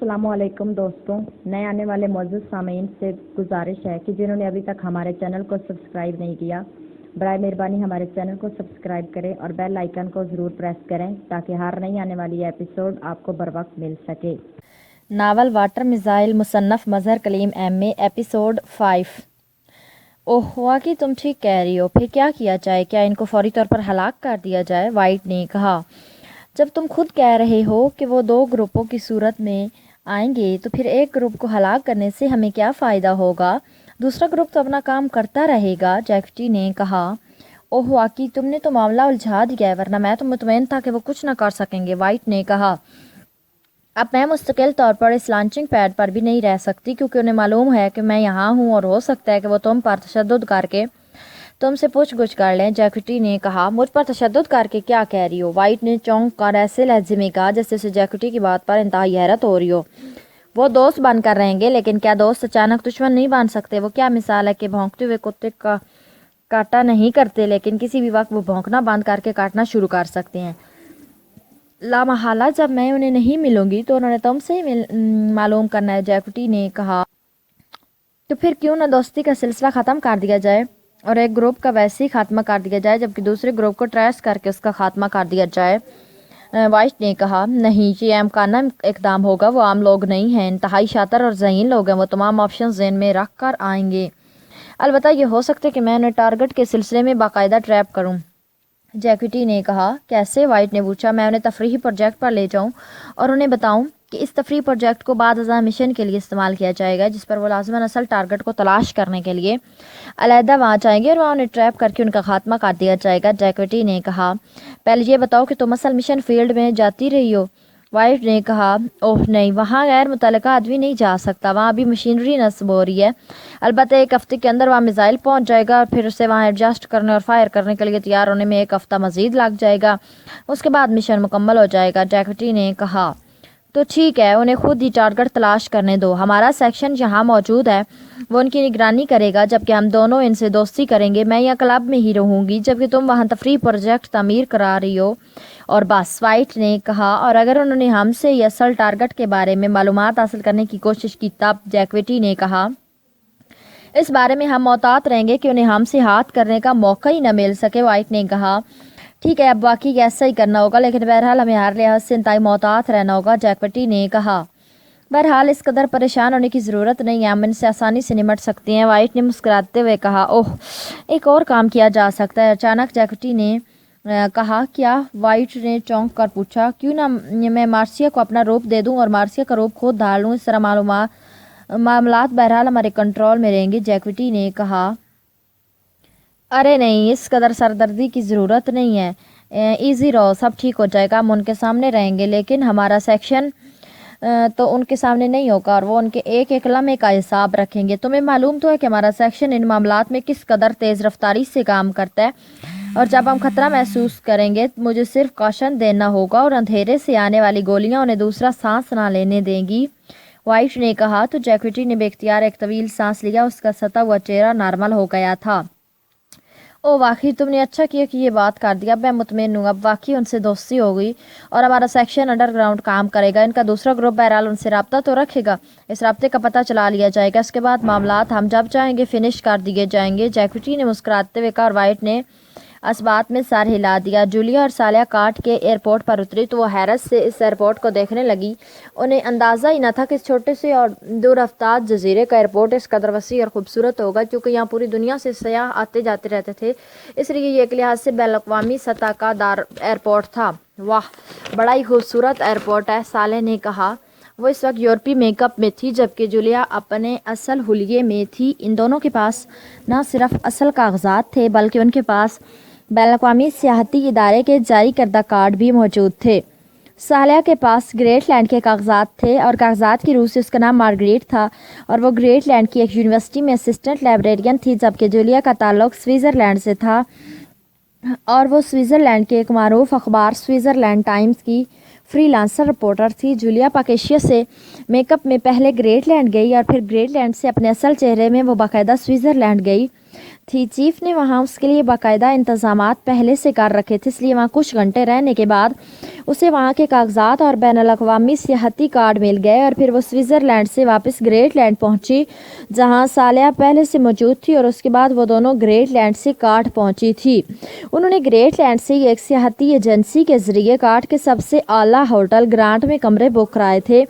السلام علیکم دوستوں، نئے آنے والے معزز سامعین سے گزارش ہے کہ جنہوں نے ابھی تک ہمارے چینل کو سبسکرائب نہیں کیا، برائے مہربانی ہمارے چینل کو سبسکرائب کریں اور بیل آئیکن کو ضرور پریس کریں تاکہ ہر نئی آنے والی ایپیسوڈ آپ کو بروقت مل سکے۔ ناول واٹر میزائل مصنف مظہر کلیم ایم اے ایپیسوڈ 5۔ اوہ واقعی تم ٹھیک کہہ رہی ہو، پھر کیا کیا جائے؟ کیا ان کو فوری طور پر ہلاک کر دیا جائے؟ وائٹ نے کہا، جب تم خود کہہ رہے ہو کہ وہ دو گروپوں کی صورت میں آئیں گے تو پھر ایک گروپ کو ہلاک کرنے سے ہمیں کیا فائدہ ہوگا؟ دوسرا گروپ تو اپنا کام کرتا رہے گا، جیکٹی نے کہا۔ اوہ واقعی تم نے تو معاملہ الجھا دیا ہے، ورنہ میں تو مطمئن تھا کہ وہ کچھ نہ کر سکیں گے، وائٹ نے کہا۔ اب میں مستقل طور پر اس لانچنگ پیڈ پر بھی نہیں رہ سکتی کیونکہ انہیں معلوم ہے کہ میں یہاں ہوں اور ہو سکتا ہے کہ وہ تم پر تشدد کر کے تم سے پوچھ گچھ کر لیں، جیکٹی نے کہا۔ مجھ پر تشدد کر کے کیا کہہ رہی ہو؟ وائٹ نے چونک کر ایسے لہجے میں کہا جیسے اسے جیکٹی کی بات پر انتہائی حیرت ہو رہی ہو۔ وہ دوست بن کر رہیں گے، لیکن کیا دوست اچانک دشمن نہیں بن سکتے؟ وہ کیا مثال ہے کہ بھونکتے ہوئے کتے کا کاٹا نہیں کرتے، لیکن کسی بھی وقت وہ بھونکنا بند کر کے کاٹنا شروع کر سکتے ہیں۔ لامحالہ جب میں انہیں نہیں ملوں گی تو انہوں نے تم سے ہی معلوم کرنا ہے، جیکٹی نے کہا۔ تو پھر کیوں نہ دوستی کا سلسلہ ختم کر دیا جائے اور ایک گروپ کا ویسے ہی خاتمہ کر دیا جائے جبکہ دوسرے گروپ کو ٹریس کر کے اس کا خاتمہ کر دیا جائے، وائٹ نے کہا۔ نہیں، یہ امکانہ اقدام ہوگا، وہ عام لوگ نہیں ہیں، انتہائی شاطر اور ذہین لوگ ہیں، وہ تمام آپشن ذہن میں رکھ کر آئیں گے۔ البتہ یہ ہو سکتا ہے کہ میں انہیں ٹارگٹ کے سلسلے میں باقاعدہ ٹریپ کروں، جیکٹی نے کہا۔ کیسے؟ وائٹ نے پوچھا۔ میں انہیں تفریحی پروجیکٹ پر لے جاؤں اور انہیں بتاؤں کہ اس تفریحی پروجیکٹ کو بعد ازاں مشن کے لیے استعمال کیا جائے گا جس پر وہ لازماً اصل ٹارگٹ کو تلاش کرنے کے لیے علیحدہ وہاں جائیں گے اور وہاں انہیں ٹریپ کر کے ان کا خاتمہ کر دیا جائے گا، جیکٹی نے کہا۔ پہلے یہ بتاؤ کہ تم اصل مشن فیلڈ میں جاتی رہی ہو، وائٹ نے کہا۔ اوہ نہیں، وہاں غیر متعلقہ آدمی نہیں جا سکتا، وہاں ابھی مشینری نصب ہو رہی ہے۔ البتہ ایک ہفتے کے اندر وہاں میزائل پہنچ جائے گا اور پھر اسے وہاں ایڈجسٹ کرنے اور فائر کرنے کے لیے تیار ہونے میں ایک ہفتہ مزید لگ جائے گا، اس کے بعد مشن مکمل ہو جائے گا، جیکٹی نے کہا۔ تو ٹھیک ہے، انہیں خود ہی ٹارگٹ تلاش کرنے دو، ہمارا سیکشن یہاں موجود ہے، وہ ان کی نگرانی کرے گا جبکہ ہم دونوں ان سے دوستی کریں گے۔ میں یا کلب میں ہی رہوں گی جبکہ تم وہاں تفریح پروجیکٹ تعمیر کرا رہی ہو، اور بس، وائٹ نے کہا۔ اور اگر انہوں نے ہم سے یہ اصل ٹارگٹ کے بارے میں معلومات حاصل کرنے کی کوشش کی تب، جیکٹی نے کہا، اس بارے میں ہم محتاط رہیں گے کہ انہیں ہم سے ہاتھ کرنے کا موقع ہی نہ مل سکے، وائٹ نے کہا۔ ٹھیک ہے، اب واقعی ایسا ہی کرنا ہوگا، لیکن بہرحال ہمیں ہر لحاظ سے انتہائی محتاط رہنا ہوگا، جیکٹی نے کہا۔ بہرحال اس قدر پریشان ہونے کی ضرورت نہیں ہے، ہم ان سے آسانی سے نمٹ سکتے ہیں، وائٹ نے مسکراتے ہوئے کہا۔ اوہ، ایک اور کام کیا جا سکتا ہے، اچانک جیکٹی نے کہا۔ کیا؟ وائٹ نے چونک کر پوچھا۔ کیوں نہ میں مارسیا کو اپنا روپ دے دوں اور مارسیا کا روپ خود ڈھال لوں، اس طرح معاملات بہرحال ہمارے کنٹرول میں رہیں گے، جیکٹی نے کہا۔ ارے نہیں، اس قدر سردردی کی ضرورت نہیں ہے، ایزی رہو، سب ٹھیک ہو جائے گا، ہم ان کے سامنے رہیں گے، لیکن ہمارا سیکشن تو ان کے سامنے نہیں ہوگا اور وہ ان کے ایک ایک لمحے کا حساب رکھیں گے۔ تمہیں معلوم تو ہے کہ ہمارا سیکشن ان معاملات میں کس قدر تیز رفتاری سے کام کرتا ہے، اور جب ہم خطرہ محسوس کریں گے مجھے صرف کاشن دینا ہوگا اور اندھیرے سے آنے والی گولیاں انہیں دوسرا سانس نہ لینے دیں گی، وائٹ نے کہا۔ تو جیکٹی نے بے اختیار ایک طویل سانس لیا، اس کا ستا ہوا چہرہ نارمل ہو گیا تھا۔ او واقعی تم نے اچھا کیا کہ یہ بات کر دیا، اب میں مطمئن ہوں، اب واقعی ان سے دوستی ہوگی اور ہمارا سیکشن انڈر گراؤنڈ کام کرے گا۔ ان کا دوسرا گروپ بہرحال ان سے رابطہ تو رکھے گا، اس رابطے کا پتہ چلا لیا جائے گا، اس کے بعد معاملات ہم جب چاہیں گے فنش کر دیے جائیں گے، جیکٹی نے مسکراتے ہوئے کہا، اور وائٹ نے اس بات میں سر ہلا دیا۔ جولیا اور سالیہ کاٹ کے ایئرپورٹ پر اتری تو وہ حیرت سے اس ایئرپورٹ کو دیکھنے لگی، انہیں اندازہ ہی نہ تھا کہ اس چھوٹے سے اور دور افتاد جزیرے کا ایئرپورٹ اس قدر وسیع اور خوبصورت ہوگا، کیونکہ یہاں پوری دنیا سے سیاح آتے جاتے رہتے تھے، اس لیے یہ ایک لحاظ سے بین الاقوامی سطح کا ایئرپورٹ تھا۔ واہ، بڑا ہی خوبصورت ایئرپورٹ ہے، سالیہ نے کہا۔ وہ اس وقت یورپی میک اپ میں تھی جبکہ جولیا اپنے اصل حلیے میں تھی، ان دونوں کے پاس نہ صرف اصل کاغذات تھے بلکہ ان کے پاس بین الاقوامی سیاحتی ادارے کے جاری کردہ کارڈ بھی موجود تھے۔ سالیہ کے پاس گریٹ لینڈ کے کاغذات تھے اور کاغذات کی روح سے اس کا نام مارگریٹ تھا اور وہ گریٹ لینڈ کی ایک یونیورسٹی میں اسسٹنٹ لائبریرین تھی، جبکہ جولیا کا تعلق سوئٹزرلینڈ سے تھا اور وہ سوئٹزرلینڈ کے ایک معروف اخبار سوئٹزرلینڈ ٹائمز کی فری لانسر رپورٹر تھی۔ جولیا پاکیشیا سے میک اپ میں پہلے گریٹ لینڈ گئی اور پھر گریٹ لینڈ سے اپنے اصل چہرے میں وہ باقاعدہ سوئٹزرلینڈ گئی۔ थी। चीफ ने वहाँ उसके लिए बाकायदा इंतजामात पहले से कर रखे थे, इसलिए वहाँ कुछ घंटे रहने के बाद उसे वहाँ के कागजात और बैनुल-अक़वामी सियाहती कार्ड मिल गए और फिर वो स्विट्ज़रलैंड से वापस ग्रेटलैंड पहुँची, जहाँ सालिया पहले से मौजूद थी, और उसके बाद वो दोनों ग्रेटलैंड से कार्ड पहुँची थी। उन्होंने ग्रेटलैंड से एक सियाहती एजेंसी के ज़रिए कार्ड के सबसे आला होटल ग्रांट में कमरे बुक कराए थे,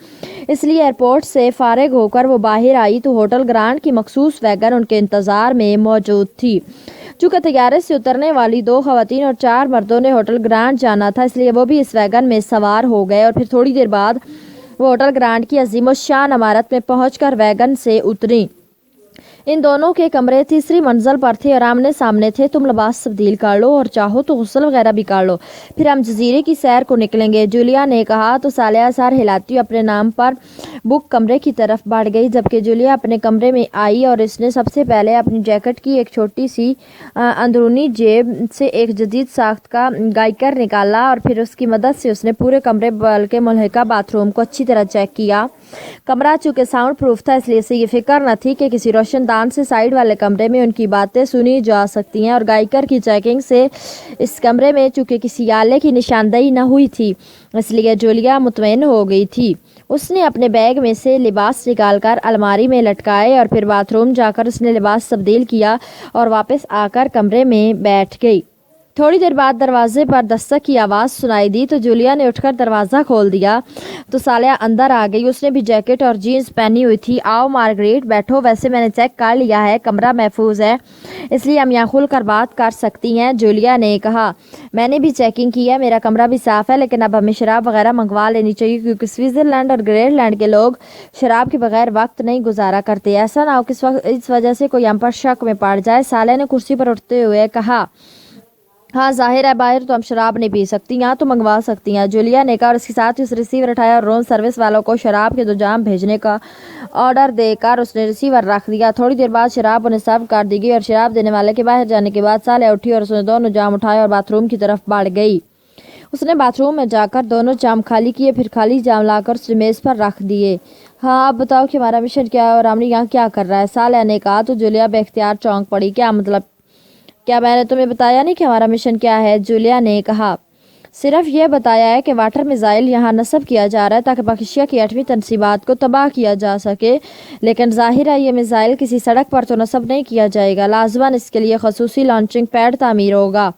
इसलिए एयरपोर्ट से फारिग होकर वो बाहर आई तो होटल ग्रांट की मखसूस वैगन उनके इंतज़ार में मौजूद थी। चूँकि तैयारे से उतरने वाली 2 ख़वातीन और 4 मर्दों ने होटल ग्रांट जाना था, इसलिए वो भी इस वैगन में सवार हो गए और फिर थोड़ी देर बाद वो होटल ग्रांट की अज़ीम-उश-शान इमारत में पहुंचकर वैगन से उतरी। इन दोनों के कमरे तीसरी मंजिल पर थे और आमने सामने थे। तुम लिबास तब्दील कर लो और चाहो तो गुस्ल वगैरह भी कर लो, फिर हम जजीरे की सैर को निकलेंगे, जूलिया ने कहा। तो सालिया सर हिलाती हुई अपने नाम पर बुक कमरे की तरफ बढ़ गई, जबकि जूलिया अपने कमरे में आई और इसने सबसे पहले अपनी जैकेट की एक छोटी सी अंदरूनी जेब से एक जदीद साख्त का गाइकर निकाला और फिर उसकी मदद से उसने पूरे कमरे बल्कि मुल्हिका बाथरूम को अच्छी तरह चेक किया। कमरा चूँकि साउंड प्रूफ था, इसलिए इसे ये फिक्र न थी कि किसी रोशनदान से साइड वाले कमरे में उनकी बातें सुनी जा सकती हैं, और गाइकर की चेकिंग से इस कमरे में चूँकि किसी आले की निशानदेही न हुई थी, इसलिए जूलिया मुतमईन हो गई थी। उसने अपने बैग में से लिबास निकालकर अलमारी में लटकाए और फिर बाथरूम जाकर उसने लिबास तब्दील किया और वापस आकर कमरे में बैठ गई। थोड़ी देर बाद दरवाजे पर दस्तक की आवाज़ सुनाई दी तो जूलिया ने उठकर दरवाज़ा खोल दिया तो सालिया अंदर आ गई। उसने भी जैकेट और जीन्स पहनी हुई थी। आओ मार्गरेट, बैठो। वैसे मैंने चेक कर लिया है, कमरा महफूज है, इसलिए हम यहाँ खुल कर बात कर सकती हैं, जूलिया ने कहा। मैंने भी चेकिंग की है, मेरा कमरा भी साफ़ है, लेकिन अब हमें शराब वगैरह मंगवा लेनी चाहिए, क्योंकि स्विट्ज़रलैंड और ग्रेटलैंड के लोग शराब के बगैर वक्त नहीं गुजारा करते। ऐसा ना हो कि इस वजह से कोई हम पर शक में पड़ जाए। सालिया ने कुर्सी पर उठते हुए कहा। हाँ, जाहिर है बाहर तो हम शराब नहीं पी सकती, यहाँ तो मंगवा सकती हैं, जूलिया ने कहा और इसके साथ ही उस रिसीवर उठाया और रूम सर्विस वालों को शराब के 2 जाम भेजने का ऑर्डर देकर उसने रिसीवर रख दिया। थोड़ी देर बाद शराब उन्हें सर्व कर दी गई और शराब देने वाले के बाहर जाने के बाद सालिया उठी और उसने दोनों जाम उठाए और बाथरूम की तरफ बढ़ गई। उसने बाथरूम में जाकर दोनों जाम खाली किए, फिर खाली जाम लाकर उसने मेज़ पर रख दिए। हाँ, आप बताओ कि हमारा मिशन क्या है और हमने यहाँ क्या कर रहा है, सालिया ने कहा। तो जूलिया बेख्तियार चौंक पड़ी। क्या मतलब? क्या मैंने तुम्हें बताया नहीं कि हमारा मिशन क्या है? जूलिया ने कहा। सिर्फ ये बताया है कि वाटर मिसाइल यहाँ नस्ब किया जा रहा है ताकि पाकिस्तान की 8वीं तनसीबात को तबाह किया जा सके, लेकिन जाहिर है ये मिसाइल किसी सड़क पर तो नस्ब नहीं किया जाएगा। लाजमन इसके लिए खसूसी लॉन्चिंग पैड तामीर होगा,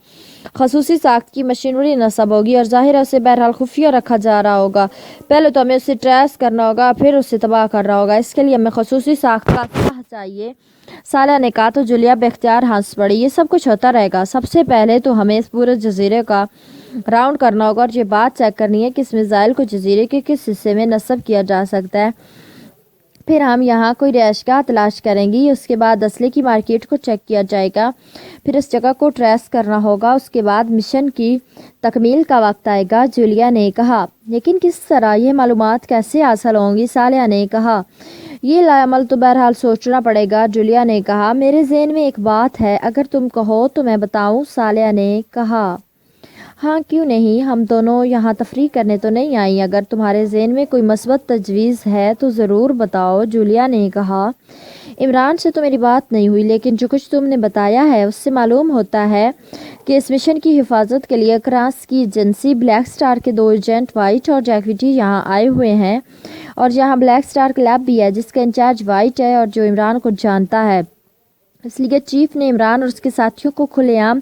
खसूसी साख्त की मशीनरी नस्ब होगी और जाहिर है उसे बहरहाल खुफिया रखा जा रहा होगा। पहले तो हमें उसे ट्रेस करना होगा, फिर उसे तबाह करना होगा। इसके लिए हमें खसूसी साख्त का साह चाहिए, सालिया ने कहा। तो जूलिया बेख्तियार हंस पड़ी। ये सब कुछ होता रहेगा, सबसे पहले तो हमें इस पूरे जजीरे का राउंड करना होगा और ये बात चेक करनी है कि इस मिसाइल को जजीरे के किस हिस्से में नस्ब किया जा सकता है। फिर हम यहाँ कोई रिहायशगाह तलाश करेंगी, उसके बाद असले की मार्केट को चेक किया जाएगा, फिर इस जगह को ट्रेस करना होगा, उसके बाद मिशन की तकमील का वक्त आएगा, जूलिया ने कहा। लेकिन किस तरह, ये मालूमात कैसे हासिल होंगी? सालिया ने कहा। ये लामल तो बहरहाल सोचना पड़ेगा, जूलिया ने कहा। मेरे ज़हन में एक बात है, अगर तुम कहो तो मैं बताऊं, सालिया ने कहा। हाँ, क्यों नहीं, हम दोनों यहाँ तफरीह करने तो नहीं आई। अगर तुम्हारे ज़हन में कोई मस्बत तजवीज़ है तो ज़रूर बताओ, जूलिया ने कहा। इमरान से तो मेरी बात नहीं हुई, लेकिन जो कुछ तुमने बताया है उससे मालूम होता है कि इस मिशन की हिफाजत के लिए क्रास की एजेंसी ब्लैक स्टार के 2 एजेंट वाइट और जैकविटी यहाँ आए हुए हैं, और यहाँ ब्लैक स्टार क्लब भी है जिसका इंचार्ज वाइट है और जो इमरान को जानता है। इसलिए चीफ ने इमरान और उसके साथियों को खुलेआम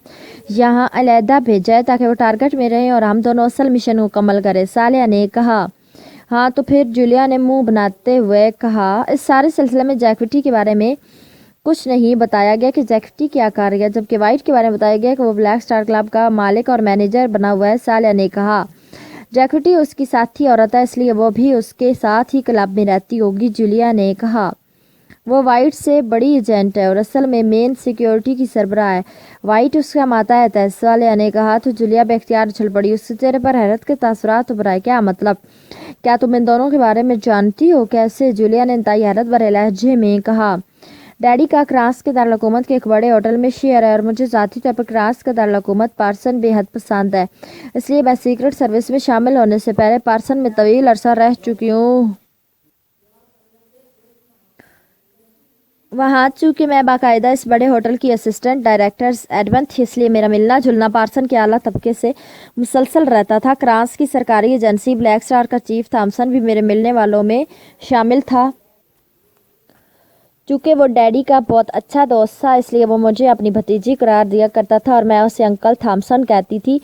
यहाँ अलहदा भेजा है ताकि वो टारगेट में रहें और हम दोनों असल मिशन मुकम्मल करें, सालिया ने कहा। हाँ, तो फिर जूलिया ने मुंह बनाते हुए कहा। इस सारे सिलसिले में जैकविटी के बारे में कुछ नहीं बताया गया कि जैकविटी क्या कर रही है, जबकि वाइट के बारे में बताया गया कि वो ब्लैक स्टार क्लब का मालिक और मैनेजर बना हुआ है, सालिया ने कहा। जैकविटी उसकी साथी औरत है, इसलिए वो भी उसके साथ ही क्लब में रहती होगी, जूलिया ने कहा। वो वाइट से बड़ी एजेंट है और असल में मेन सिक्योरिटी की सरबराह है, वाइट उसका मातहत है, सालिया ने कहा। तो जूलिया बेख्तियार उछल पड़ी। उसके चेहरे पर हैरत के तासुरात उभर आए। क्या मतलब? क्या तुम इन दोनों के बारे में जानती हो? कैसे? जूलिया ने इंतहाई हैरत भरे लहजे में कहा। डैडी का क्रास के दारुल-हुकूमत के एक बड़े होटल में शेयर है और मुझे ज़ाती तौर पर क्रास का दारुल-हुकूमत पार्सन बेहद पसंद है, इसलिए मैं सीक्रेट सर्विस में शामिल होने से पहले पार्सन में तवील अरसा रह चुकी हूँ। वहाँ चूँकि मैं बाकायदा इस बड़े होटल की असिस्टेंट डायरेक्टर्स एडमिन थी, इसलिए मेरा मिलना जुलना पार्सन के आला तबके से मुसलसल रहता था। क्रांस की सरकारी एजेंसी ब्लैक स्टार का चीफ थॉमसन भी मेरे मिलने वालों में शामिल था। चूँकि वो डैडी का बहुत अच्छा दोस्त था, इसलिए वो मुझे अपनी भतीजी करार दिया करता था और मैं उसे अंकल थॉमसन कहती थी।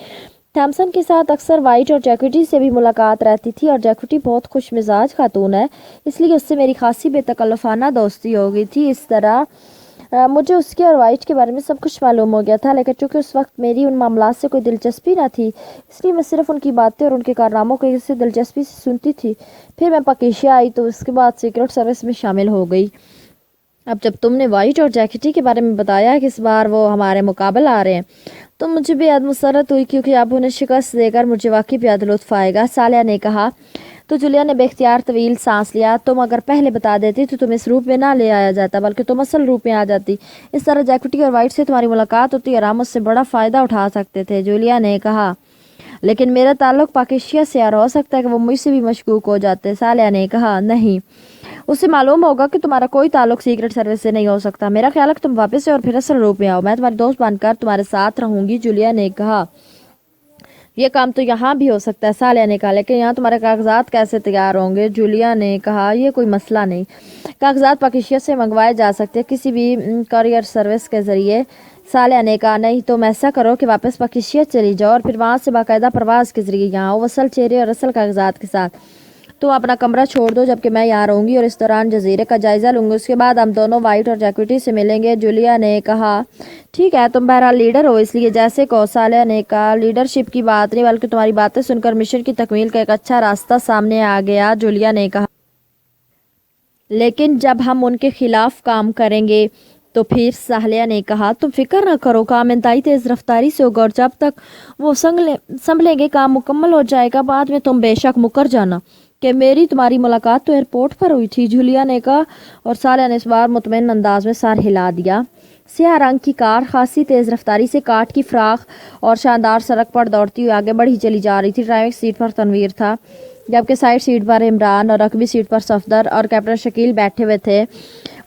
थॉमसन के साथ अक्सर वाइट और जैक्विटी से भी मुलाकात रहती थी और जैक्विटी बहुत खुश मिजाज खातून है, इसलिए उससे मेरी खासी बेतकल्लुफ़ाना दोस्ती हो गई थी। इस तरह मुझे उसके और वाइट के बारे में सब कुछ मालूम हो गया था, लेकिन चूँकि उस वक्त मेरी उन मामलात से कोई दिलचस्पी न थी, इसलिए मैं सिर्फ उनकी बातें और उनके कारनामों को इससे दिलचस्पी से सुनती थी। फिर मैं पकीशिया आई तो उसके बाद सीक्रेट सर्विस में शामिल हो गई। अब जब तुमने वाइट और जैकेटी के बारे में बताया कि इस बार वो हमारे मुकाबले आ रहे हैं, तो मुझे बेहद मुसरत हुई, क्योंकि अब उन्हें शिकस्त देकर मुझे वाकई बेहद लुत्फ़ आएगा। सालिया ने कहा। तो जूलिया ने बेख्तियार तवील सांस लिया। तुम अगर पहले बता देती तो तुम इस रूप में ना ले आया जाता, बल्कि तुम असल रूप में आ जाती। इस तरह जैकेटी और वाइट से तुम्हारी मुलाकात होती और हम उससे बड़ा फ़ायदा उठा सकते थे। जूलिया ने कहा। लेकिन मेरा ताल्लुक पाकिस्तान से यार, हो सकता है कि वो मुझसे भी मशकूक हो जाते। सालिया ने कहा। नहीं, उसे मालूम होगा कि तुम्हारा कोई ताल्लुक सीक्रेट सर्विस से नहीं हो सकता। मेरा ख्याल है कि तुम वापस से और फिर असल रूप में आओ। मैं तुम्हारी दोस्त बनकर तुम्हारे साथ रहूंगी। जूलिया ने कहा। यह काम तो यहाँ भी हो सकता है। सालिया ने कहा। लेकिन यहाँ तुम्हारे कागजात कैसे तैयार होंगे? जूलिया ने कहा। यह कोई मसला नहीं, कागजात पाकिस्तान से मंगवाए जा सकते हैं, किसी भी कॉरियर सर्विस के ज़रिए। सालिया ने कहा। नहीं, तुम ऐसा करो कि वापस पाकिस्तान चली जाओ और फिर वहाँ से बाकायदा प्रवास के ज़रिए यहाँ आओ, असल चेहरे और असल कागजात के साथ। तुम अपना कमरा छोड़ दो जबकि मैं यहाँ रहूँगी और इस दौरान जजीरे का जायज़ा लूँगी। उसके बाद हम दोनों वाइट और जैकेटी से मिलेंगे। जूलिया ने कहा। ठीक है, तुम बहरहाल लीडर हो, इसलिए जैसे कहो। सालिया ने कहा। लीडरशिप की बात नहीं, बल्कि तुम्हारी बातें सुनकर मिशन की तकमील का एक अच्छा रास्ता सामने आ गया। जूलिया ने कहा। लेकिन जब हम उनके खिलाफ काम करेंगे तो फिर? सालिया ने कहा। तुम फिक्र न करो, काम इंतहाई तेज़ रफ्तारी से होगा और जब तक वो संभलेंगे काम मुकम्मल हो जाएगा। बाद में तुम बेशक मुकर जाना कि मेरी तुम्हारी मुलाकात तो एयरपोर्ट पर हुई थी। जूलिया ने कहा और सालिया ने इस बार मुतमईन अंदाज में सर हिला दिया। स्याह रंग की कार खासी तेज़ रफ्तारी से काट की फ्राख और शानदार सड़क पर दौड़ती हुई आगे बढ़ी चली जा रही थी। ड्राइविंग सीट पर तनवीर था, जबकि साइड सीट पर इमरान और रकबी सीट पर सफदर और कैप्टन शकील बैठे हुए थे।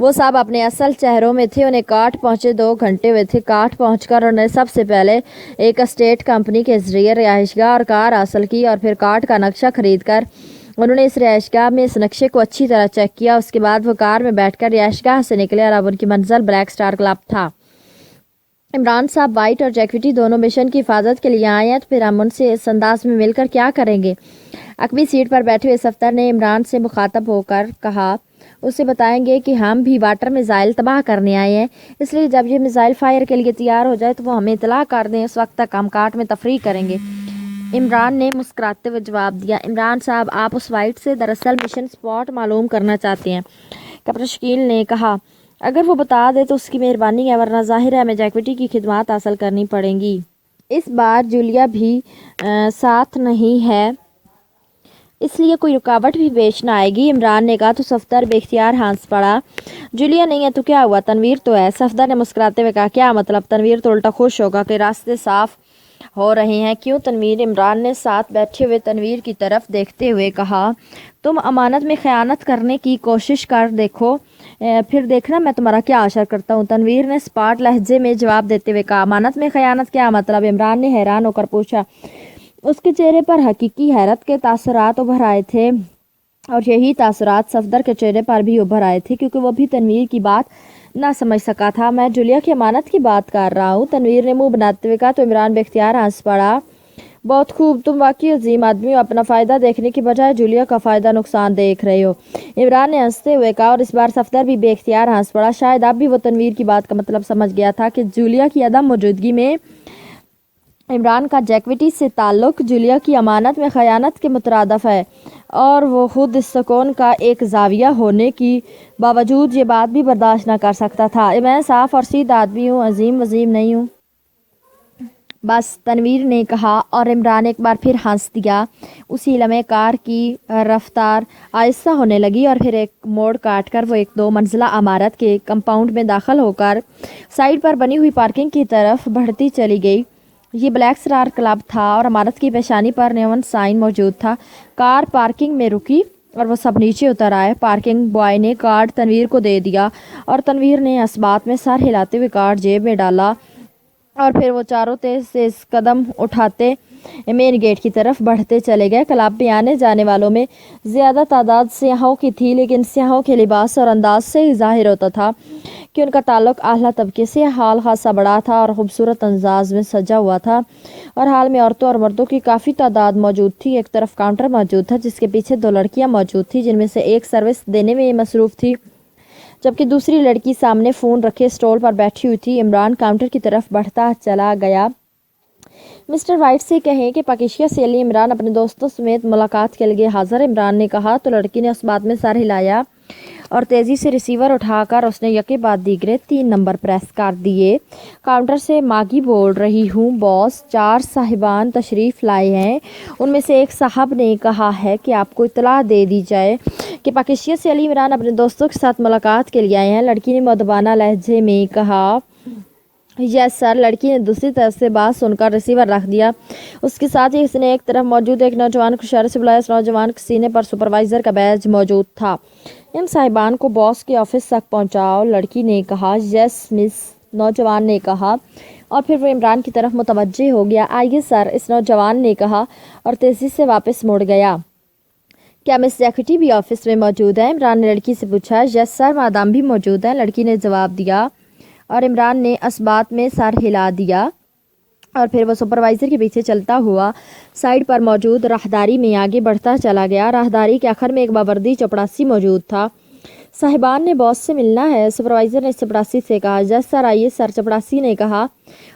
वो सब अपने असल चेहरों में थे। उन्हें काट पहुँचे 2 घंटे हुए थे। काट पहुँचकर उन्होंने सबसे पहले एक एस्टेट कंपनी के जरिए रिहाइशगाह और कार हासिल की और फिर काट का नक्शा खरीद कर उन्होंने इस रिहाइशगाह में इस नक्शे को अच्छी तरह चेक किया। उसके बाद वो कार में बैठकर रिहाइशगाह से निकले और अब उनकी मंजिल ब्लैक स्टार क्लब था। इमरान साहब, वाइट और जैकेटी दोनों मिशन की हिफाजत के लिए आए हैं, तो फिर हम उनसे इस अंदाज में मिलकर क्या करेंगे? अकबी सीट पर बैठे हुए सफदर ने इमरान से मुखातब होकर कहा। उसे बताएंगे कि हम भी वाटर मिसाइल तबाह करने आए हैं, इसलिए जब ये मिसाइल फायर के लिए तैयार हो जाए तो वो हमें इतला कर दें। उस वक्त तक हम काट में तफरी करेंगे। इमरान ने मुस्कुराते हुए जवाब दिया। इमरान साहब, आप उस वाइट से दरअसल मिशन स्पॉट मालूम करना चाहते हैं? कैप्टन शकील ने कहा। अगर वो बता दे तो उसकी मेहरबानी है, वरना जाहिर है हमें जैकेटी की खिदमत हासिल करनी पड़ेंगी। इस बार जूलिया भी साथ नहीं है, इसलिए कोई रुकावट भी पेश न आएगी। इमरान ने कहा। तो सफदर बेख्तियार हंस पड़ा। जूलिया नहीं है तो क्या हुआ, तनवीर तो है। सफदर ने मुस्कुराते हुए कहा। क्या मतलब? तनवीर तो उल्टा खुश होगा कि रास्ते साफ हो रहे हैं। क्यों तनवीर? इमरान ने साथ बैठे हुए तनवीर की तरफ देखते हुए कहा। तुम अमानत में ख़यानत करने की कोशिश कर देखो, फिर देखना मैं तुम्हारा क्या असर करता हूँ। तनवीर ने स्पाट लहजे में जवाब देते हुए कहा। अमानत में ख़यानत क्या मतलब? इमरान ने हैरान होकर पूछा। उसके चेहरे पर हकीकी हैरत के तासुरात उभर आए थे और यही तासुरात सफदर के चेहरे पर भी उभर आए थे, क्योंकि वो भी तनवीर की बात ना समझ सका था। मैं जूलिया की अमानत की बात कर रहा हूँ, तनवीर ने मुंह बनाते हुए कहा। तो इमरान बेख्तियार हंस पड़ा। बहुत खूब, तुम वाकई अजीम आदमी हो। अपना फ़ायदा देखने की बजाय जूलिया का फ़ायदा नुकसान देख रहे हो, इमरान ने हंसते हुए कहा। और इस बार सफदर भी बेख्तियार हंस पड़ा। शायद अब भी वो तनवीर की बात का मतलब समझ गया था कि जूलिया की अदम मौजूदगी में इमरान का जैकेटी से ताल्लुक जूलिया की अमानत में ख़यानत के मुतरादफ है, और वो खुद इस सुकून का एक जाविया होने की बावजूद ये बात भी बर्दाश्त न कर सकता था। मैं साफ़ और सीधा आदमी हूँ, अजीम वजीम नहीं हूँ बस, तनवीर ने कहा। और इमरान एक बार फिर हंस दिया। उसी लम्हे कार की रफ्तार आहिस्ता होने लगी और फिर एक मोड़ काट कर वो एक 2 मंजिला इमारत के कंपाउंड में दाखिल होकर साइड पर बनी हुई पार्किंग की तरफ बढ़ती चली गई। ये ब्लैक स्टार क्लब था और इमारत की पेशानी पर नेवन साइन मौजूद था। कार पार्किंग में रुकी और वो सब नीचे उतर आए। पार्किंग बॉय ने कार्ड तनवीर को दे दिया और तनवीर ने असबात में सर हिलाते हुए कार्ड जेब में डाला और फिर वो चारों तेज तेज कदम उठाते मेन गेट की तरफ बढ़ते चले गए। क्लब में आने जाने वालों में ज़्यादा तादाद सियाहों की थी, लेकिन सियाहों के लिबास और अंदाज से ही जाहिर होता था कि उनका ताल्लुक आला तबके से हाल खासा बड़ा था और खूबसूरत अंदाज में सजा हुआ था। और हाल में औरतों और मर्दों की काफ़ी तादाद मौजूद थी। एक तरफ काउंटर मौजूद था जिसके पीछे 2 लड़कियां मौजूद थी, जिनमें से एक सर्विस देने में मसरूफ़ थी जबकि दूसरी लड़की सामने फ़ोन रखे स्टॉल पर बैठी हुई थी। इमरान काउंटर की तरफ बढ़ता चला गया। मिस्टर वाइट से कहें कि पाकिस्तान से अली इमरान अपने दोस्तों समेत मुलाकात के लिए हाजिर, इमरान ने कहा। तो लड़की ने उस बात में सर हिलाया और तेज़ी से रिसीवर उठाकर उसने यके बाद दीगरे 3 नंबर प्रेस कर दिए। काउंटर से मागी बोल रही हूँ बॉस, 4 साहिबान तशरीफ़ लाए हैं। उनमें से एक साहब ने कहा है कि आपको इतला दे दी जाए कि पाकिस्तान से अली इमरान अपने दोस्तों के साथ मुलाकात के लिए आए हैं। लड़की ने मुअद्दबाना लहजे में कहा यस सर। लड़की ने दूसरी तरफ से बात सुनकर रिसीवर रख दिया। उसके साथ ही उसने एक तरफ मौजूद एक नौजवान को इशारे से बुलाया। इस नौजवान के सीने पर सुपरवाइज़र का बैज मौजूद था। इन साहिबान को बॉस के ऑफिस तक पहुंचाओ, लड़की ने कहा। यस मिस, नौजवान ने कहा और फिर वो इमरान की तरफ मुतवज्जे हो गया। आइए सर, इस नौजवान ने कहा और तेज़ी से वापस मुड़ गया। क्या मिस जैकेटी भी ऑफिस में मौजूद है? इमरान ने लड़की से पूछा। यस सर, मादाम भी मौजूद है, लड़की ने जवाब दिया और इमरान ने असबात में सर हिला दिया और फिर वो सुपरवाइज़र के पीछे चलता हुआ साइड पर मौजूद राहदारी में आगे बढ़ता चला गया। राहदारी के आखिर में एक बावर्दी चपड़ासी मौजूद था। साहिबान ने बॉस से मिलना है, सुपरवाइज़र ने चपड़ासी से कहा। जस सर आइए सर, चपड़ासी ने कहा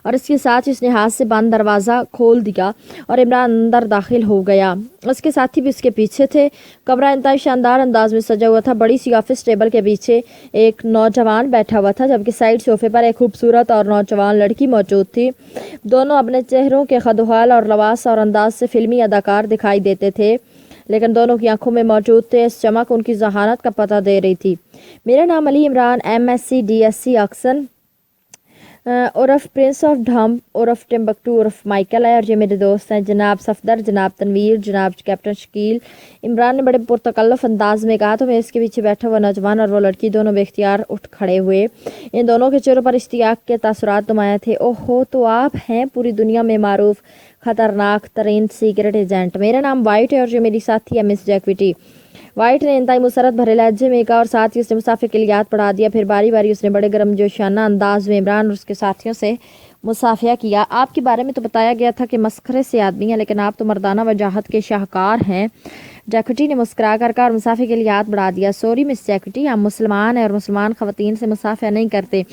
और इसके साथ ही उसने हाथ से बंद दरवाज़ा खोल दिया और इमरान अंदर दाखिल हो गया। उसके साथी भी उसके पीछे थे। कमरा इंतहाई शानदार अंदाज में सजा हुआ था। बड़ी सी ऑफिस टेबल के पीछे एक नौजवान बैठा हुआ था, जबकि साइड सोफे पर एक खूबसूरत और नौजवान लड़की मौजूद थी। दोनों अपने चेहरों के खदहाल और लबास और अंदाज से फिल्मी अदाकार दिखाई देते थे, लेकिन दोनों की आंखों में मौजूद तेज चमक उनकी जहानत का पता दे रही थी। मेरा नाम Ali Imran MSc DSc Oxon उर्फ प्रिंस ऑफ ढम्प उर्फ टिम्बकटू उर्फ माइकल है और ये मेरे दोस्त हैं जनाब सफदर, जनाब तनवीर, जनाब कैप्टन शकील। इमरान ने बड़े पुरतकल्लुफ़ अंदाज में कहा। तो मैं इसके पीछे बैठा हुआ नौजवान और वो लड़की दोनों बेख्तियार उठ खड़े हुए। इन दोनों के चेहरों पर इश्तियाक के तासुरात नुमाया थे। ओहो, तो आप हैं पूरी दुनिया में मारूफ ख़तरनाक तरीन सीक्रेट एजेंट। मेरा नाम वाइट है और जो मेरी साथी है मिस जैक्विटी। वाइट ने इंतहाई मुसरत भरे लहजे में कहा और साथ ही उसने मुसाफिर के लिए याद पढ़ा दिया। फिर बारी बारी उसने बड़े गर्मजोशाना अंदाज में इमरान और उसके साथियों से मुसाफिया किया। आपके बारे में तो बताया गया था कि मस्खरे से आदमी है, लेकिन आप तो मर्दाना वजाहत के शाहकार हैं। जैक्विटी ने मुस्कुरा कर कहा और मुसाफिर के लिए हाथ बढ़ा दिया। सॉरी मिस जैक्विटी, हम मुसलमान हैं और मुसलमान ख़वातीन से मुसाफिया नहीं करते।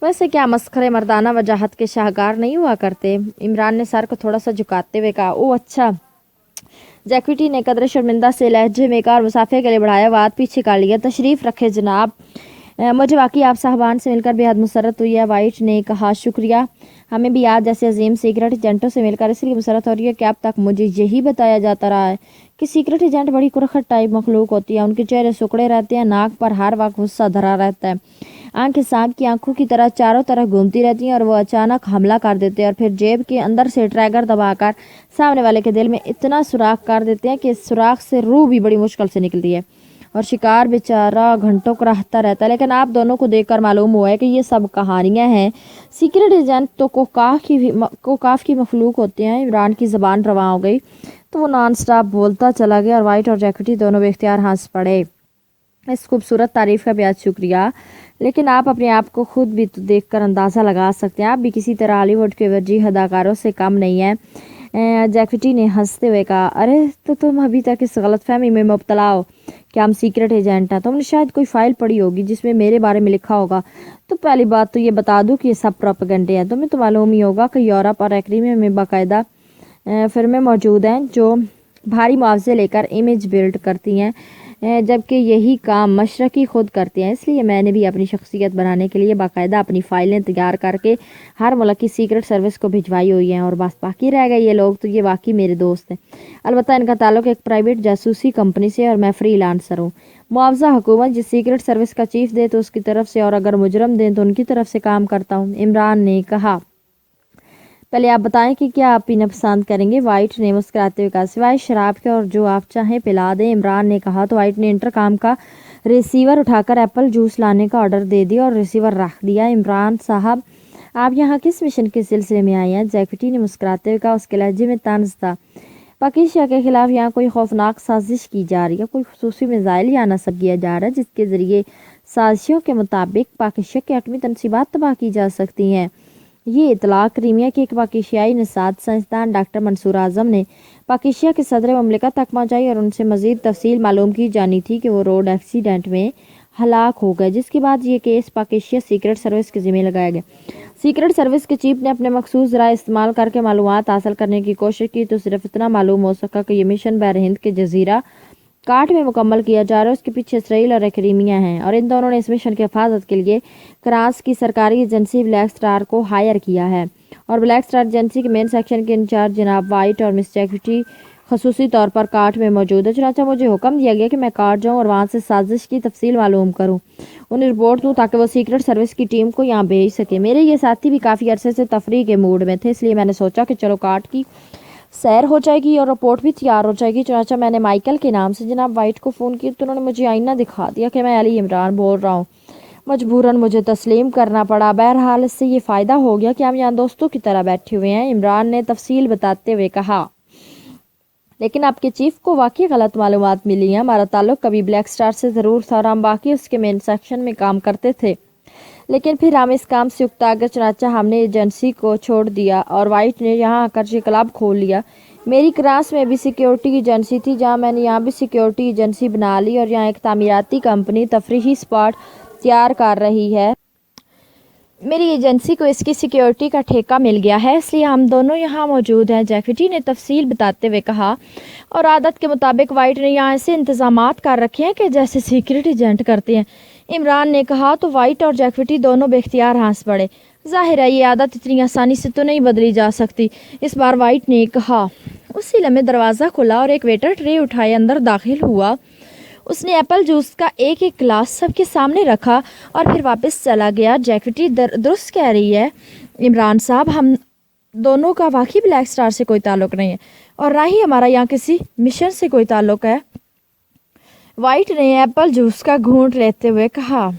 वैसे क्या मस्खरे मर्दाना वजाहत के शाहकार नहीं हुआ करते? इमरान ने सर को थोड़ा सा झुकाते हुए कहा। ओह अच्छा। जैक्विटी ने कदर शर्मिंदा से लहजे में कहा और मुसाफिर के लिए बढ़ाया बात पीछे कर लिया। तशरीफ़ रखे जनाब, मुझे वाकई आप साहबान से मिलकर बेहद मुसरत हुई है। वाइट ने कहा। शुक्रिया, हमें भी आज जैसे अजीम सीक्रेट एजेंटों से मिलकर इसलिए मुसरत हो रही है कि अब तक मुझे यही बताया जाता रहा है कि सीक्रेट एजेंट बड़ी कुरखट टाइप मखलूक होती है। उनके चेहरे सुकड़े रहते हैं, नाक पर हर वक्त गुस्सा धरा रहता है, आंखें सांप की आंखों की तरह चारों तरफ घूमती रहती हैं और वो अचानक हमला कर देते हैं और फिर जेब के अंदर से ट्रैगर दबाकर सामने वाले के दिल में इतना सुराख कर देते हैं कि इस सुराख से रूह भी बड़ी मुश्किल से निकलती है और शिकार बेचारा घंटों को रहता रहता है। लेकिन आप दोनों को देखकर मालूम हुआ है कि ये सब कहानियां हैं। सीक्रेट एजेंट तो कोकाफ की मखलूक होते हैं। इमरान की ज़बान रवां हो गई तो वो नॉन स्टॉप बोलता चला गया और वाइट और जैक्विटी दोनों बेख्तियार हंस पड़े। इस खूबसूरत तारीफ़ का बेहद शुक्रिया, लेकिन आप अपने आप को खुद भी तो देखकर अंदाज़ा लगा सकते हैं, आप भी किसी तरह हॉलीवुड के वजीह अदाकारों से कम नहीं है। जैक्विटी ने हंसते हुए कहा। अरे तो तुम अभी तक इस गलतफहमी में मुब्तला हो कि हम सीक्रेट एजेंट हैं। तुमने शायद कोई फ़ाइल पढ़ी होगी जिसमें मेरे बारे में लिखा होगा। तो पहली बात तो ये बता दूं कि ये सब प्रोपेगेंडे हैं। तुम्हें तो मालूम ही होगा कि यूरोप और अफ्रीका में बाकायदा फिल्में मौजूद हैं जो भारी मुआवजे लेकर इमेज बिल्ड करती हैं, जबकि यही काम मशरकी खुद करते हैं। इसलिए मैंने भी अपनी शख्सियत बनाने के लिए बाकायदा अपनी फ़ाइलें तैयार करके हर मुल्क की सीक्रेट सर्विस को भिजवाई हुई हैं। और बस बाकी रह गए ये लोग, तो ये वाकई मेरे दोस्त हैं। अलबत्ता इनका ताल्लुक एक प्राइवेट जासूसी कंपनी से और मैं फ्री लांसर हूँ। मुआवजा हुकूमत जिस सीक्रेट सर्विस का चीफ दे तो उसकी तरफ से, और अगर मुजरम दें तो उनकी तरफ से काम करता हूँ, इमरान ने कहा। پہلے آپ بتائیں کہ کیا آپ پینا پسند کریں گے؟ وائٹ نے مسکراتے ہوئے کہا سوائے شراب کے اور جو آپ چاہیں پلا دیں، عمران نے کہا تو وائٹ نے انٹرکام کا ریسیور اٹھا کر ایپل جوس لانے کا آرڈر دے دیا اور ریسیور رکھ دیا۔ عمران صاحب آپ یہاں کس مشن کے سلسلے میں آئے ہیں؟ جیکوٹی نے مسکراتے ہوئے کہا، اس کے لہجے میں طنز تھا۔ پاکیزہ کے خلاف یہاں کوئی خوفناک سازش کی جا رہی ہے، کوئی خصوصی میزائل یا نصب کیا جا رہا ہے جس کے ذریعے سازشوں کے مطابق پاکیزہ کی ایٹمی تنصیبات تباہ کی جا سکتی ہیں۔ یہ اطلاع کریمیا کے ایک پاکیزیائی نژاد سائنسدان ڈاکٹر منصور اعظم نے پاکیزہ کے صدر مملکت تک پہنچائی اور ان سے مزید تفصیل معلوم کی جانی تھی کہ وہ روڈ ایکسیڈنٹ میں ہلاک ہو گئے، جس کے بعد یہ کیس پاکیزہ سیکرٹ سروس کے ذمہ لگایا گیا۔ سیکرٹ سروس کے چیف نے اپنے مخصوص ذرائع استعمال کر کے معلومات حاصل کرنے کی کوشش کی تو صرف اتنا معلوم ہو سکا کہ یہ مشن بحر ہند کے جزیرہ کاٹ میں مکمل کیا جا رہا ہے۔ اس کے پیچھے اسرائیل اور کریمیا ہیں اور ان دونوں نے اس مشن کی حفاظت کے لیے کراس کی سرکاری ایجنسی بلیک سٹار کو ہائر کیا ہے اور بلیک سٹار ایجنسی کے مین سیکشن کے انچارج جناب وائٹ اور مس جیکوٹی خصوصی طور پر کاٹ میں موجود ہے۔ چنانچہ مجھے حکم دیا گیا کہ میں کاٹ جاؤں اور وہاں سے سازش کی تفصیل معلوم کروں، انہیں رپورٹ دوں تاکہ وہ سیکرٹ سروس کی ٹیم کو یہاں بھیج سکے۔ میرے یہ ساتھی بھی کافی عرصے سے تفریح کے موڈ میں تھے، اس لیے میں نے سوچا کہ چلو کاٹ کی سیر ہو جائے گی اور رپورٹ بھی تیار ہو جائے گی۔ چنانچہ میں نے مائیکل کے نام سے جناب وائٹ کو فون کیا تو انہوں نے مجھے آئینہ دکھا دیا کہ میں علی عمران بول رہا ہوں۔ مجبوراً مجھے تسلیم کرنا پڑا۔ بہرحال اس سے یہ فائدہ ہو گیا کہ ہم یہاں دوستوں کی طرح بیٹھے ہوئے ہیں، عمران نے تفصیل بتاتے ہوئے کہا۔ لیکن آپ کے چیف کو واقعی غلط معلومات ملی ہیں، ہمارا تعلق کبھی بلیک سٹار سے ضرور تھا اور ہم باقی اس کے مین سیکشن میں کام کرتے تھے، لیکن پھر ہم اس کام سے اکتا گئے، چنانچہ ہم نے ایجنسی کو چھوڑ دیا اور وائٹ نے یہاں آ کر یہ کلب کھول لیا۔ میری کراس میں بھی سیکیورٹی ایجنسی تھی، جہاں میں نے یہاں بھی سیکیورٹی ایجنسی بنا لی اور یہاں ایک تعمیراتی کمپنی تفریحی اسپاٹ تیار کر رہی ہے۔ میری ایجنسی کو اس کی سیکیورٹی کا ٹھیکہ مل گیا ہے، اس لیے ہم دونوں یہاں موجود ہیں، جیکوٹی نے تفصیل بتاتے ہوئے کہا۔ اور عادت کے مطابق وائٹ نے یہاں ایسے انتظامات کر رکھے ہیں کہ جیسے سیکرٹ ایجنٹ کرتے ہیں، عمران نے کہا تو وائٹ اور جیکوٹی دونوں بے اختیار ہنس پڑے۔ ظاہر ہے یہ عادت اتنی آسانی سے تو نہیں بدلی جا سکتی، اس بار وائٹ نے کہا۔ اسی لمحے دروازہ کھلا اور ایک ویٹر ٹرے اٹھائے اندر داخل ہوا۔ اس نے ایپل جوس کا ایک ایک گلاس سب کے سامنے رکھا اور پھر واپس چلا گیا۔ جیکوٹی درست کہہ رہی ہے عمران صاحب، ہم دونوں کا واقعی بلیک سٹار سے کوئی تعلق نہیں ہے اور نہ ہی ہمارا یہاں کسی مشن سے کوئی تعلق ہے، وائٹ نے ایپل جوس کا گھونٹ لیتے ہوئے کہا۔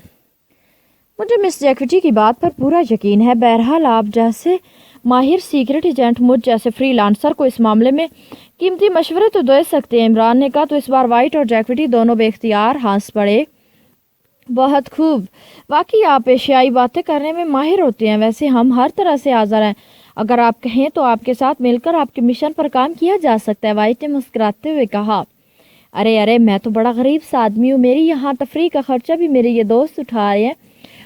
مجھے مس جیکوٹی کی بات پر پورا یقین ہے۔ بہرحال آپ جیسے ماہر سیکرٹ ایجنٹ مجھ جیسے فری لانسر کو اس معاملے میں قیمتی مشورے تو دے سکتے ہیں، عمران نے کہا تو اس بار وائٹ اور جیکوٹی دونوں بے اختیار ہنس پڑے۔ بہت خوب، واقعی آپ ایشیائی باتیں کرنے میں ماہر ہوتے ہیں، ویسے ہم ہر طرح سے حاضر ہیں، اگر آپ کہیں تو آپ کے ساتھ مل کر آپ کے مشن پر کام کیا جا سکتا ہے، وائٹ نے مسکراتے ہوئے کہا۔ ارے میں تو بڑا غریب سا آدمی ہوں، میری یہاں تفریح کا خرچہ بھی میرے یہ دوست اٹھا رہے ہیں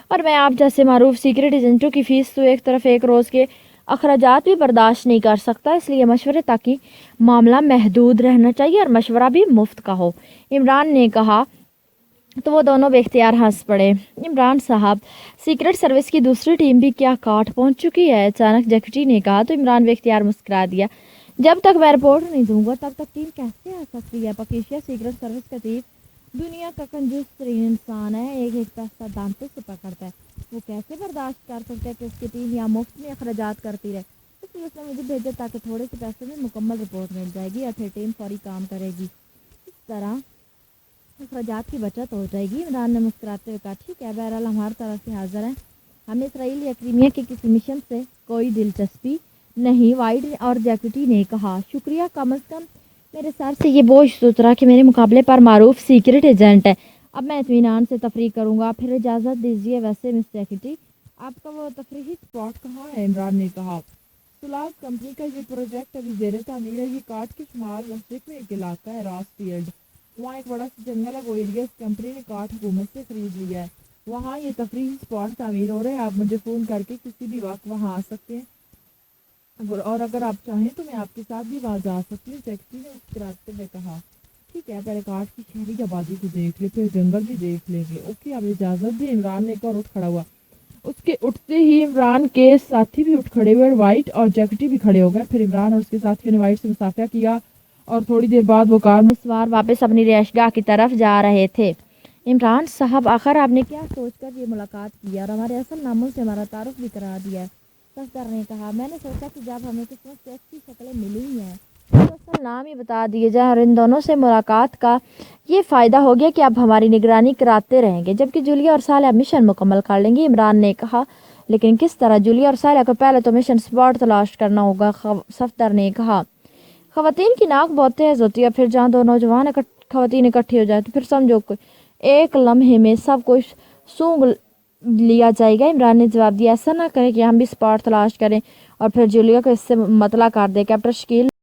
اور میں آپ جیسے معروف سیکرٹ ایجنٹوں کی فیس تو ایک طرف ایک روز کے اخراجات بھی برداشت نہیں کر سکتا، اس لیے مشورے تک ہی معاملہ محدود رہنا چاہیے اور مشورہ بھی مفت کا ہو، عمران نے کہا تو وہ دونوں بے اختیار ہنس پڑے۔ عمران صاحب، سیکرٹ سروس کی دوسری ٹیم بھی کیا کاٹ پہنچ چکی ہے؟ اچانک جیکوٹی نے کہا تو عمران بے اختیار مسکرا دیا۔ جب تک میں رپورٹ نہیں دوں گا تب تک ٹیم کیسے آ سکتی ہے؟ پاکیزہ سیکرٹ سروس کا چیف دنیا کا کنجوس ترین انسان ہے، ایک ایک پیسہ دانتوں سے پکڑتا ہے، وہ کیسے برداشت کر سکتا ہے کہ اس کی ٹیم یہاں مفت میں اخراجات کرتی رہے؟ اس لیے اس نے مجھے بھیجا تاکہ تھوڑے سے پیسوں میں مکمل رپورٹ مل جائے گی اور پھر ٹیم فوری کام کرے گی، اس طرح اخراجات کی بچت ہو جائے گی۔ عمران نے مسکراتے ہوئے کہا ٹھیک ہے، بہرحال ہم ہر طرح سے حاضر ہیں، ہمیں اسرائیل یا کریمیا کے کسی مشن سے کوئی دلچسپی نہیں، وائٹ اور جیکوٹی نے کہا۔ شکریہ، کم از کم میرے سر سے یہ بوجھ اترا کہ میرے مقابلے پر معروف سیکرٹ ایجنٹ ہے، اب میں اطمینان سے تفریح کروں گا، پھر اجازت دیجیے۔ ویسے مس جیکوٹی، آپ کا وہ تفریحی اسپاٹ کہاں ہے؟ عمران نے کہا۔ سلاس کمپنی کا یہ پروجیکٹ ابھی زیر تعمیر ہے، یہ کاٹ کے شمال مشرق میں ایک علاقہ ہے، راس فیلڈ، وہاں ایک بڑا سا جنگل ہے، وہ ایریا اس کمپنی نے کاٹ حکومت سے خرید لیا ہے، وہاں یہ تفریحی اسپاٹ تعمیر ہو رہے ہیں، آپ مجھے فون کر کے کسی بھی وقت وہاں آ سکتے ہیں اور اگر آپ چاہیں تو میں آپ کے ساتھ بھی وہاں جا سکتی ہوں، جیکوٹی نے مسکراتے ہوئے کہا۔ ٹھیک ہے، پہلے کاٹ کی شہری آبادی کو دیکھ لے، پھر جنگل بھی دیکھ لیں گے، اوکے اب اجازت دی، عمران نے کہا اور اٹھ کھڑا ہوا۔ اس کے اٹھتے ہی عمران کے ساتھی بھی اٹھ کھڑے ہوئے اور وائٹ اور جیکوٹی بھی کھڑے ہو گئے، پھر عمران اور اس کے ساتھیوں نے وائٹ سے مصافحہ کیا اور تھوڑی دیر بعد وہ کار میں سوار واپس اپنی رہائش گاہ کی طرف جا رہے تھے۔ عمران صاحب، آخر آپ نے کیا سوچ کر یہ ملاقات کی اور ہمارے اصل ناموں سے ہمارا تعارف بھی کرا دیا ہے؟ صفدر نے کہا میں نے سوچا کہ جب ہمیں قسمت سے اچھی شکلیں ملی ہیں تو اصل نام ہی بتا دیے جائیں اور ان دونوں سے ملاقات کا یہ فائدہ ہو گیا کہ اب ہماری نگرانی کراتے رہیں گے جبکہ جولیا اور صالحہ مشن مکمل کر لیں گی. عمران نے کہا لیکن کس طرح؟ جولیا اور صالحہ کو پہلے تو مشن اسپاٹ تلاش کرنا ہوگا. صفدر نے کہا خواتین کی ناک بہت تیز ہوتی ہے, پھر جہاں دو نوجوان خواتین اکٹھی ہو جائے تو پھر سمجھو ایک لمحے میں سب کچھ سونگ لیا جائے گا. عمران نے جواب دیا ایسا نہ کریں کہ ہم بھی اسپاٹ تلاش کریں اور پھر جولیا کو اس سے مطلع کر دیں. کیپٹن شکیل